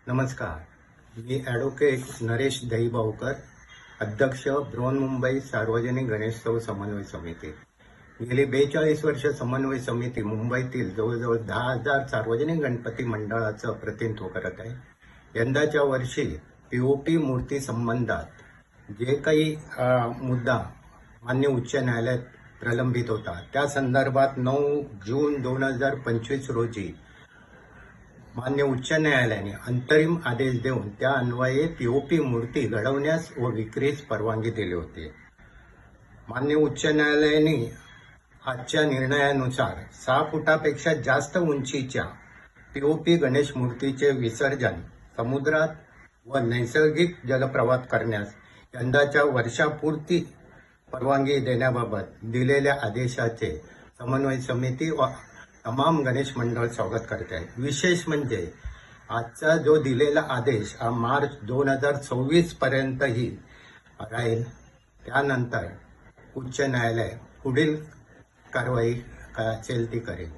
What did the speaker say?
नमस्कार. मी ॲडव्होकेट नरेश दहीबावकर, अध्यक्ष बृहन्मुंबई सार्वजनिक गणेशोत्सव समन्वय समिती. गेली 42 वर्ष समन्वय समिती मुंबईतील जवळजवळ 10,000 सार्वजनिक गणपती मंडळाचं प्रतिनिधित्व करत आहे. यंदाच्या वर्षी पीओपी मूर्ती संबंधात जे काही मुद्दा मान्य उच्च न्यायालयात प्रलंबित होता, त्या संदर्भात 9 जून 2025 रोजी मान्य उच्च न्यायालयाने अंतरिम आदेश देऊन त्या अन्वये पीओपी मूर्ती घडवण्यास व विक्रीस परवानगी दिली होती. मान्य उच्च न्यायालयाने आजच्या निर्णयानुसार 6 फुटापेक्षा जास्त उंचीच्या पीओपी गणेश मूर्तीचे विसर्जन समुद्रात व नैसर्गिक जलप्रवाहात करण्यास यंदाच्या वर्षापुरती परवानगी देण्याबाबत दिलेल्या आदेशाचे समन्वय समिती व तमाम गणेश मंडळ स्वागत करते आहे. विशेष म्हणजे आजचा जो दिलेला आदेश हा मार्च 2024 पर्यंतही राहील. त्यानंतर उच्च न्यायालय पुढील कारवाई असेल ती करेल.